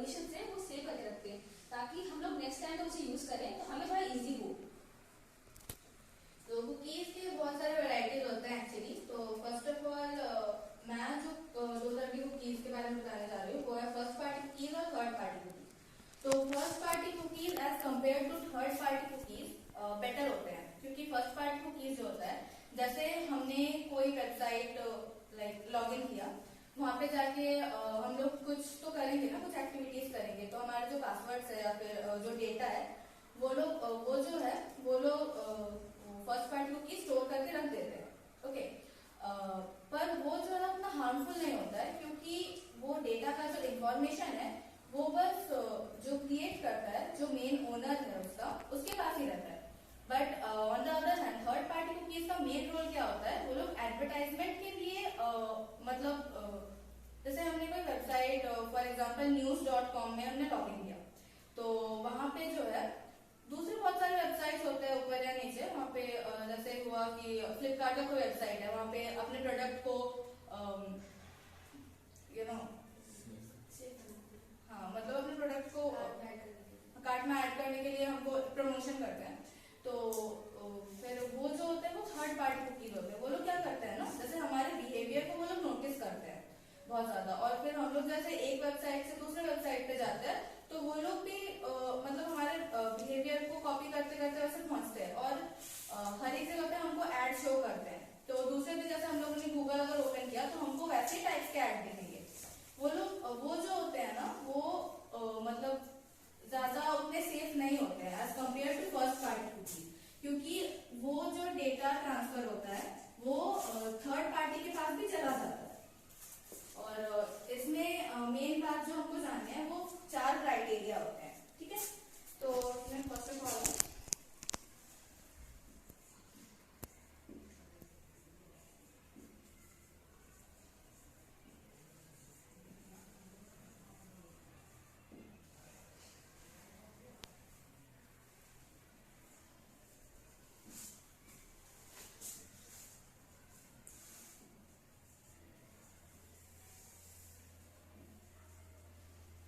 Permission से वो save करके रखते हैं ताकि हम लोग नेक्स्ट टाइम उसे यूज करें तो हमें थोड़ा इजी हो। तो कुकीज के बहुत सारे वैरायटीज होते हैं एक्चुअली। तो फर्स्ट ऑफ ऑल मैं जो दो तरह की कुकीज के बारे में बताने जा रही हूँ वो है फर्स्ट पार्टी कुकीज और थर्ड पार्टी कुकीज। तो first party cookies as compare to third party cookies better होते हैं, क्योंकि फर्स्ट पार्टी कुकीज जो होता है, जैसे हमने कोई वेबसाइट लाइक लॉग इन किया, वहाँ पे जाके हम लोग कुछ तो करेंगे ना, कुछ एक्टिविटीज करेंगे, तो हमारे जो पासवर्ड्स है या फिर जो डेटा है वो लोग फर्स्ट पार्टी कुकी स्टोर करके रख देते हैं। ओके, पर वो जो है उतना हार्मफुल नहीं होता है, क्योंकि वो डेटा का जो इंफॉर्मेशन है वो बस जो क्रिएट करता है, जो मेन ओनर है उसके पास ही रहता है। But on the other hand third party cookies का मेन रोल क्या होता है, वो लोग एडवर्टाइजमेंट के लिए मतलब जैसे हमने कोई वेबसाइट फॉर एग्जांपल news.com में हमने लॉग इन किया, तो वहां पे जो है दूसरे बहुत सारे वेबसाइट्स होते हैं ऊपर या नीचे, वहाँ पे जैसे हुआ कि फ्लिपकार्ट का कोई वेबसाइट है, वहाँ पे अपने प्रोडक्ट को मतलब अपने प्रोडक्ट को कार्ट में ऐड करने के लिए हमको प्रमोशन करते हैं। तो फिर वो जो होते हैं वो थर्ड पार्टी कुकीज होते हैं। वो लोग क्या करते हैं ना, जैसे हमारे बिहेवियर को वो लोग नोटिस करते हैं बहुत ज्यादा, और फिर हम लोग जैसे एक वेबसाइट से दूसरे वेबसाइट पे जाते हैं तो वो लोग भी मतलब हमारे बिहेवियर को कॉपी करते करते वैसे पहुंचते हैं, और हर एक जगह पे हमको एड शो करते हैं। तो दूसरे दिन जैसे हम लोगों ने गूगल अगर ओपन किया तो हमको वैसे टाइप्स के एड दिखेंगे। वो जो होते हैं ना, वो मतलब ज्यादा उतने सेफ नहीं होते हैं as compare to first party cookie, क्योंकि वो जो डेटा ट्रांसफर होता है वो थर्ड पार्टी के पास भी चला जाता है। और इसमें मेन बात जो हमको जाननी है वो 4 क्राइटेरिया होते हैं, ठीक है। तो इसमें फर्स्ट ऑफ ऑल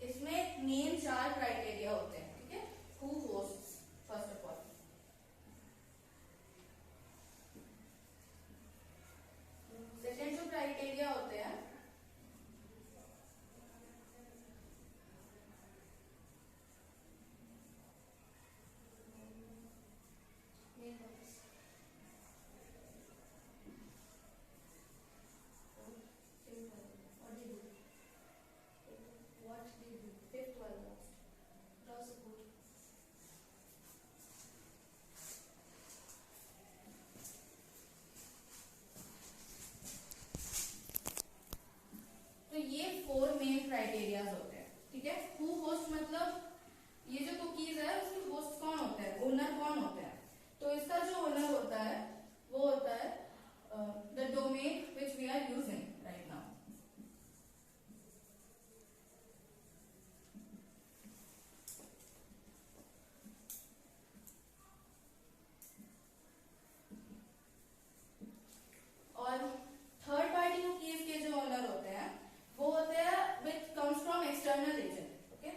इसमें मेन 4 क्राइटेरिया होते हैं, ठीक है। Who hosts first of all, second जो क्राइटेरिया होते हैं ये 4 मेन क्राइटेरियाज होते हैं, ठीक है। हु होस्ट मतलब ये जो कुकीज है उसके होस्ट कौन होते हैं, ओनर कौन होते हैं। तो इसका जो ओनर होता है वो होता है the domain which we are using right now. और थर्ड पार्टी कुकीज के जो ओनर होते हैं वो होते हैं which comes from external agent, okay.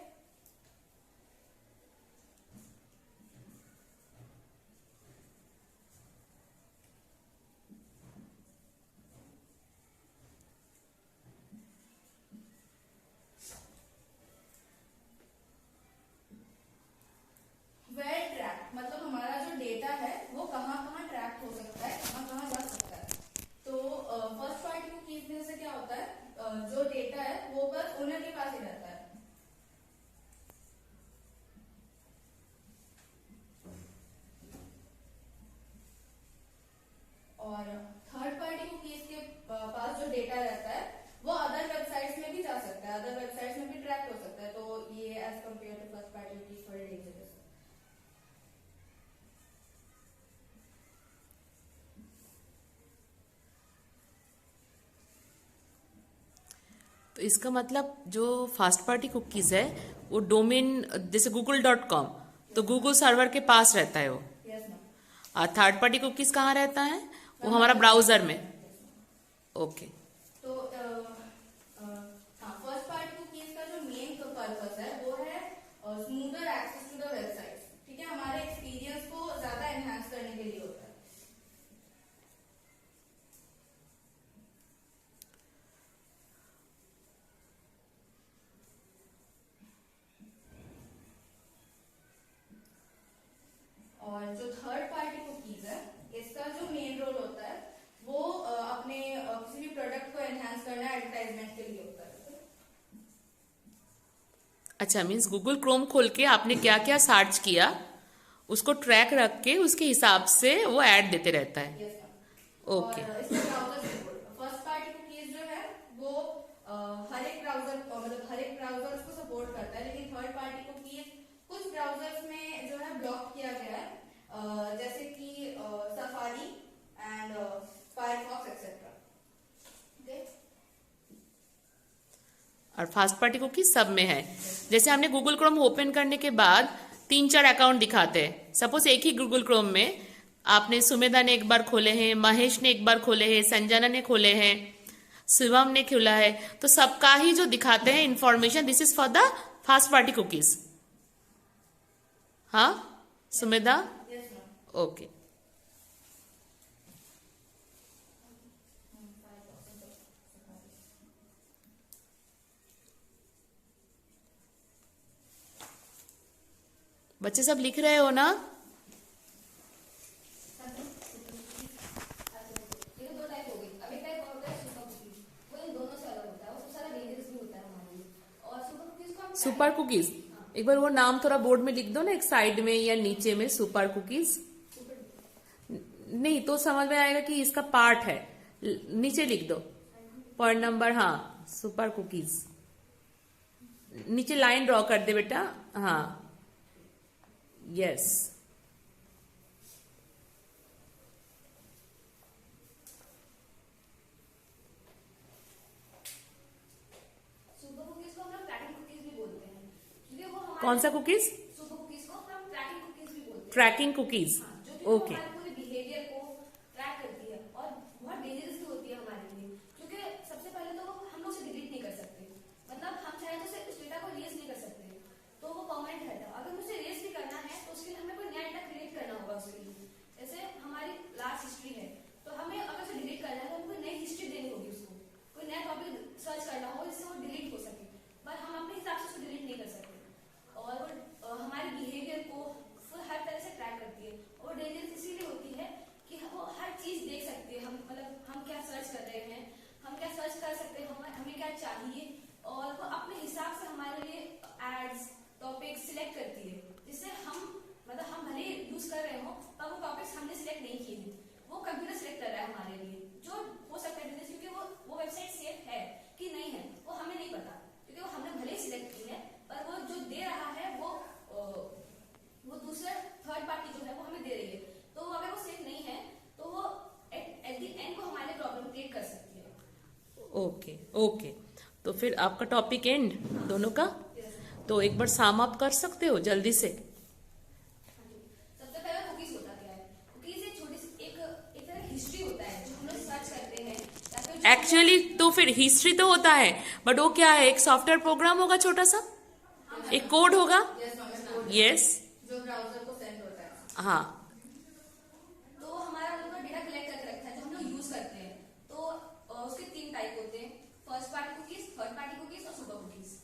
Well track मतलब हमारा जो डेटा है वो कहाँ कहाँ ट्रैक हो सकता है, कहाँ कहाँ जा सकता है। तो फर्स्ट पार्टी कुकीज में से क्या होता है, जो डेटा है वो बस ओनर के पास ही रहता है। और थर्ड पार्टी कुकीज के पास जो डेटा रहता है वो अदर वेबसाइट्स में भी जा सकता है, अदर वेबसाइट्स में भी ट्रैक हो सकता है। तो ये as compare to first party cookies थोड़े डेंजरस है। तो इसका मतलब जो फर्स्ट पार्टी कुकीज है वो डोमेन जैसे google.com, तो गूगल सर्वर के पास रहता है वो। Yes ma'am. और थर्ड पार्टी कुकीज कहाँ रहता है, वो हमारा ब्राउजर में। ओके। तो फर्स्ट पार्टी कुकीज का जो मेन पर्पस है अच्छा, मीन्स गूगल क्रोम खोल के आपने क्या क्या सर्च किया उसको ट्रैक रख के उसके हिसाब से वो ऐड देते रहता है। Yes ma'am. ओके और इसमें browser support, first party cookies जो है वो हर एक ब्राउजर मतलब हर एक ब्राउजर उसको सपोर्ट करता है, लेकिन थर्ड पार्टी कुकीज कुछ ब्राउजर्स में जो है ब्लॉक किया गया है, जैसे कि safari and Firefox etcetera. Okay, और फास्ट पार्टी कुकीज सब में है। जैसे हमने गूगल क्रोम ओपन करने के बाद 3-4 अकाउंट दिखाते हैं। सपोज एक ही गूगल क्रोम में आपने सुमेधा ने एक बार खोले हैं, महेश ने एक बार खोले हैं, संजना ने खोले हैं, शिवम ने खोला है, तो सबका ही जो दिखाते हैं information, this is for the fast party cookies. हाँ सुमेधा, यस मैम। ओके। बच्चे सब लिख रहे हो ना? ये तो दो टाइप हो गई। अब एक टाइप और होता है सुपर कुकीज, वो इन दोनों से अलग होता है, वो सारा डेंजरस भी होता है हमारे लिए। और सुपर कुकीज को हम सुपर कुकीज, एक बार वो नाम थोड़ा बोर्ड में लिख दो ना, एक साइड में या नीचे में, सुपर कुकीज। नहीं तो समझ में आएगा कि इसका पार्ट है, नीचे लिख दो पॉइंट नंबर। हाँ सुपर कुकीज, नीचे लाइन ड्रॉ कर दे बेटा। हाँ यस, सुपर कुकीज को हम लोग ट्रैकिंग कुकीज भी बोलते हैं, क्योंकि वो हमारे कौन सा कुकीज? सुपर कुकीज को हम ट्रैकिंग कुकीज भी बोलते हैं। ट्रैकिंग कुकीज, हाँ, जो कि वो ओके। हमारे पूरे बिहेवियर को ट्रैक करती है और बहुत डेंजरस भी होती है हमारे लिए, क्योंकि सबसे पहले तो वो हम लोग से डिलीट नहीं कर सकते। मतलब हम चाहे तो उस डेटा को रेज नहीं कर सकते, तो वो परमानेंट रहता है। अगर मुझे रेज भी करना है तो उसके लिए हमें कोई नया डेटा क्रिएट करना होगा उसके लिए। जैसे हमारी लास्ट हिस्ट्री है, तो हमें अगर उसे डिलीट करना है तो हमें नई हिस्ट्री देनी होगी उसको, कोई नया टॉपिक सर्च करना हो जिससे वो डिलीट हो सके, पर हम अपने हिसाब से उसको डिलीट नहीं कर सकते। और वो हमारे बिहेवियर को हर तरह से ट्रैक करती है, और डेंजरस इसीलिए होती है कि वो हर चीज देख सकती है। हम मतलब हम क्या सर्च कर रहे हैं, हम क्या सर्च कर सकते हैं, हमें क्या चाहिए, और वो अपने हिसाब से हमारे लिए एड्स टॉपिक सिलेक्ट करती है, जिससे हम मतलब हम भले यूज कर रहे हो पर वो टॉपिक्स हमने सिलेक्ट नहीं किए हैं, वो कंप्यूटर सिलेक्ट कर रहा है हमारे लिए, जो हो सकता है क्योंकि वो वेबसाइट सेफ है कि नहीं है वो हमें नहीं पता, क्योंकि वो हमने भले ही सिलेक्ट की है, पर वो जो दे रहा है वो दूसरा थर्ड पार्टी जो है वो हमें दे रही है। तो अगर वो सेफ नहीं है तो वो एट द एंड को हमारे प्रॉब्लम क्रिएट कर सकती है। ओके ओके, तो फिर आपका टॉपिक एंड दोनों का, तो एक बार साम अप कर सकते हो जल्दी से? सबसे पहले कुकीज होता क्या है? कुकीज एक छोटी सी एक तरह हिस्ट्री होता है जो हम लोग सर्च करते हैं, या फिर एक्चुअली तो फिर हिस्ट्री तो होता है, बट वो क्या है, एक सॉफ्टवेयर प्रोग्राम होगा छोटा सा, एक कोड होगा। Yes ma'am. यस, जो ब्राउजर को सेंड होता है। हाँ तो हमारा उनका डेटा कलेक्ट करके रखता है जो हम लोग यूज करते हैं। तो उसके 3 टाइप होते हैं, first party cookies, third party cookies और सुपर कुकीज।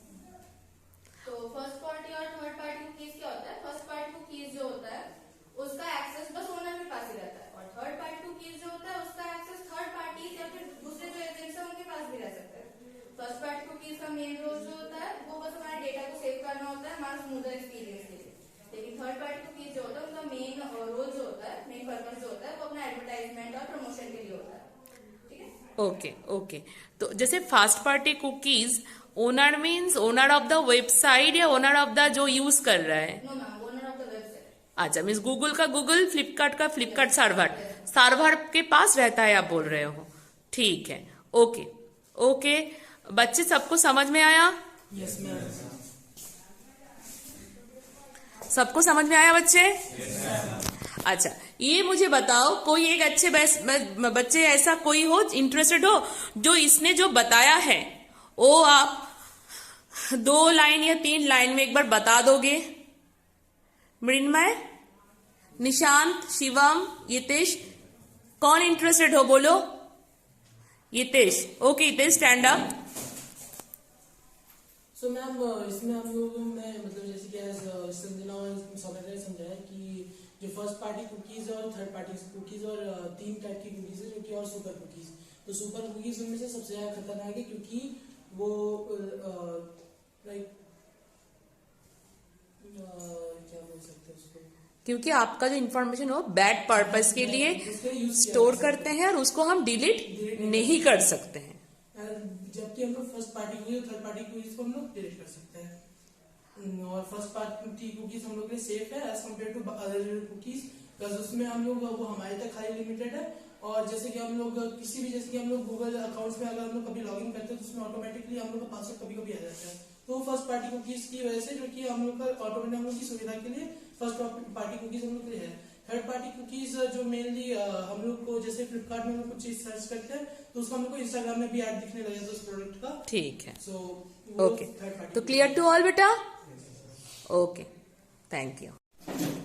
तो फर्स्ट पार्टी और थर्ड पार्टी कुकीज क्या होता है? फर्स्ट पार्टी कुकीज जो होता है उसका एक्सेस बस ओनर के पास ही रहता है, और थर्ड पार्टी कुकीज जो होता है उसका एक्सेस थर्ड पार्टीज या फिर दूसरे जो एजेंट्स है उनके पास भी रह सकता है। फर्स्ट पार्टी कुकीज का मेन रोल जो होता है वो बस हमारे डेटा को सेव करना होता है हमारा स्मूदर एक्सपीरियंस के लिए, लेकिन थर्ड पार्टी कुकीज जो होता है उनका मेन रोल जो होता है, मेन पर्पस जो होता है वो अपना एडवर्टाइजमेंट और प्रमोशन के लिए होता है। ठीक है, ओके ओके। तो जैसे first party cookies, owner means owner of the website या ओनर ऑफ द जो यूज कर रहा है? No ma'am, owner of the website. अच्छा, मीन्स गूगल का गूगल, फ्लिपकार्ट का फ्लिपकार्ट, सर्वर के पास रहता है आप बोल रहे हो? ठीक है, ओके ओके। बच्चे सबको समझ में आया? Yes ma'am. सबको समझ में आया बच्चे? अच्छा, ये मुझे बताओ, कोई एक अच्छे बच्चे ऐसा कोई हो इंटरेस्टेड हो जो इसने जो बताया है वो आप 2 लाइन या 3 लाइन में एक बार बता दोगे? मृण्मय, निशांत, शिवम, यतेश, कौन इंटरेस्टेड हो बोलो? Yatesh, okay Yatesh stand up. So ma'am इसमें हम लोगों ने मतलब जैसे कि संजना और सौम्या ने समझाया कि जो फर्स्ट पार्टी कुकीज और थर्ड पार्टी कुकीज और 3 टाइप की कुकीज है, जो कि और सुपर कुकीज। तो सुपर कुकीज उनमें से सबसे ज्यादा खतरनाक है, क्योंकि वो लाइक क्योंकि आपका जो इन्फॉर्मेशन हो बैड पर्पस के लिए उसका use किया स्टोर जा करते हैं और उसको हम डिलीट नहीं कर सकते हैं। जबकि हम लोग फर्स्ट पार्टी कुकीज और थर्ड पार्टी कुकीज को हम लोग डिलीट कर सकते हैं। और फर्स्ट पार्टी कुकीज हम लोग के लिए सेफ है as compare to other cookies, because उसमें हम लोग वो हमारे तक खाली लिमिटेड है। और जैसे कि हम लोग किसी भी, जैसे कि हम लोग गूगल अकाउंट्स में अगर हम लोग कभी लॉगिन करते हैं तो उसमें ऑटोमेटिकली हम लोग का पासवर्ड कभी कभी आ जाता है। तो फर्स्ट पार्टी कुकीज की वजह से, जो कि हम लोग का ऑटोमेटिक हम लोग की सुविधा के लिए फर्स्ट पार्टी कुकीज हम लोग के लिए है। थर्ड पार्टी कुकीज जो मेनली हम लोग को, जैसे फ्लिपकार्ट में हम लोग कुछ चीज सर्च करते हैं तो उसको हम लोग को इंस्टाग्राम में भी ऐड दिखने लगे तो उस प्रोडक्ट का। ठीक है, सो ओके, तो क्लियर टू ऑल बेटा? Okay, thank you.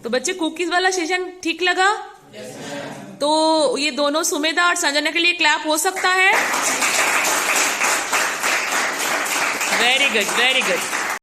तो बच्चे कुकीज वाला सेशन ठीक लगा? तो ये दोनों सुमेधा और संजना के लिए क्लैप हो सकता है? Very good, very good.